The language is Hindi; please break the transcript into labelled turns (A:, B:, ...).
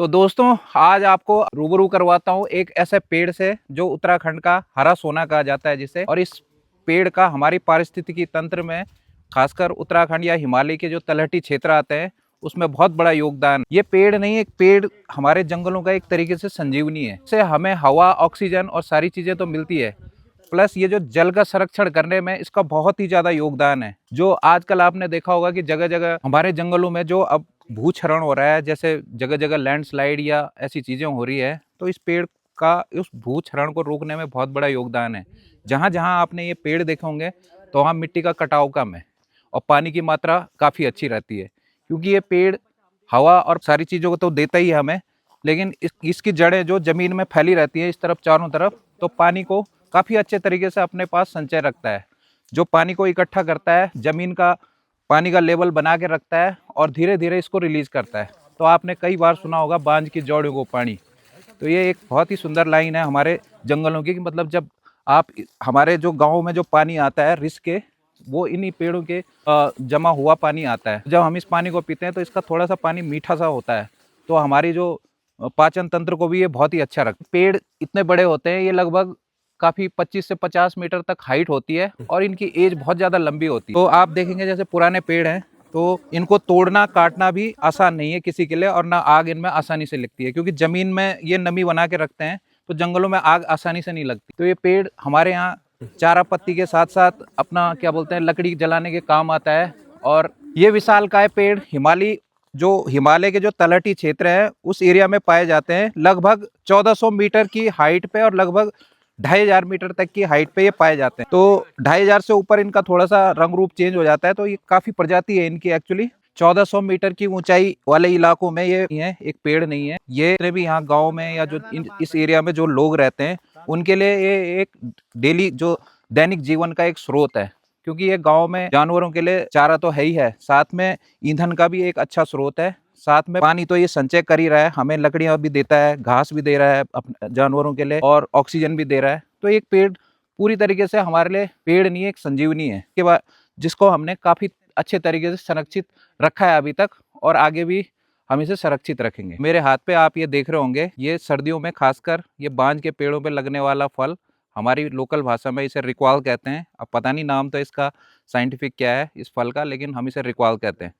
A: तो दोस्तों आज आपको रूबरू करवाता हूँ एक ऐसे पेड़ से जो उत्तराखंड का हरा सोना कहा जाता है जिसे। और इस पेड़ का हमारी पारिस्थितिकी तंत्र में, खासकर उत्तराखंड या हिमालय के जो तलहटी क्षेत्र आते हैं उसमें बहुत बड़ा योगदान। ये पेड़ नहीं, एक पेड़ हमारे जंगलों का एक तरीके से संजीवनी है। इससे हमें हवा, ऑक्सीजन और सारी चीजें तो मिलती है, प्लस ये जो जल का संरक्षण करने में इसका बहुत ही ज्यादा योगदान है। जो आजकल आपने देखा होगा कि जगह जगह हमारे जंगलों में जो अब भूक्षरण हो रहा है, जैसे जगह जगह लैंडस्लाइड या ऐसी चीजें हो रही है, तो इस पेड़ का उस भूक्षरण को रोकने में बहुत बड़ा योगदान है। जहां जहां आपने ये पेड़ देखे होंगे तो वहां मिट्टी का कटाव कम है और पानी की मात्रा काफी अच्छी रहती है, क्योंकि ये पेड़ हवा और सारी चीजों को तो देता ही है हमें, लेकिन इसकी जड़ें जो जमीन में फैली रहती है इस तरफ चारों तरफ, तो पानी को काफी अच्छे तरीके से अपने पास संचय रखता है। जो पानी को इकट्ठा करता है, जमीन का पानी का लेवल बना के रखता है और धीरे धीरे इसको रिलीज करता है। तो आपने कई बार सुना होगा बांझ की जड़ों को पानी। तो ये एक बहुत ही सुंदर लाइन है हमारे जंगलों की, कि मतलब जब आप हमारे जो गाँव में जो पानी आता है रिस के, वो इन्हीं पेड़ों के जमा हुआ पानी आता है। जब हम इस पानी को पीते हैं तो इसका थोड़ा सा पानी मीठा सा होता है, तो हमारी जो पाचन तंत्र को भी ये बहुत ही अच्छा रखता है। पेड़ इतने बड़े होते हैं, ये लगभग काफी 25 से 50 मीटर तक हाइट होती है और इनकी एज बहुत ज्यादा लंबी होती है। तो आप देखेंगे जैसे पुराने पेड़ हैं तो इनको तोड़ना काटना भी आसान नहीं है किसी के लिए, और ना आग इनमें आसानी से लगती है, क्योंकि जमीन में ये नमी बना के रखते हैं, तो जंगलों में आग आसानी से नहीं लगती। तो ये पेड़ हमारे यहाँ चारा पत्ती के साथ साथ अपना क्या बोलते हैं लकड़ी जलाने के काम आता है। और ये विशालकाय पेड़ हिमालय के जो तलहटी क्षेत्र है उस एरिया में पाए जाते हैं। लगभग 1400 मीटर की हाइट पे और लगभग 2500 मीटर तक की हाइट पे ये पाए जाते हैं। तो 2500 से ऊपर इनका थोड़ा सा रंग रूप चेंज हो जाता है। तो ये काफी प्रजाति है इनकी एक्चुअली। 1400 मीटर की ऊंचाई वाले इलाकों में ये एक पेड़ नहीं है। ये भी यहाँ गांव में या जो इस एरिया में जो लोग रहते हैं उनके लिए ये एक डेली जो दैनिक जीवन का एक स्रोत है, क्योंकि ये गांव में जानवरों के लिए चारा तो है ही है, साथ में ईंधन का भी एक अच्छा स्रोत है, साथ में पानी तो ये संचय कर ही रहा है, हमें लकड़ियां भी देता है, घास भी दे रहा है अपने जानवरों के लिए और ऑक्सीजन भी दे रहा है। तो एक पेड़ पूरी तरीके से हमारे लिए पेड़ नहीं, एक संजीवनी है के बाद, जिसको हमने काफी अच्छे तरीके से संरक्षित रखा है अभी तक, और आगे भी हम इसे संरक्षित रखेंगे। मेरे हाथ पे आप ये देख रहे होंगे, ये सर्दियों में खासकर ये बांझ के पेड़ों पे लगने वाला फल, हमारी लोकल भाषा में इसे रिक्वाल कहते हैं। अब पता नहीं नाम तो इसका साइंटिफिक क्या है इस फल का, लेकिन हम इसे रिक्वाल कहते हैं।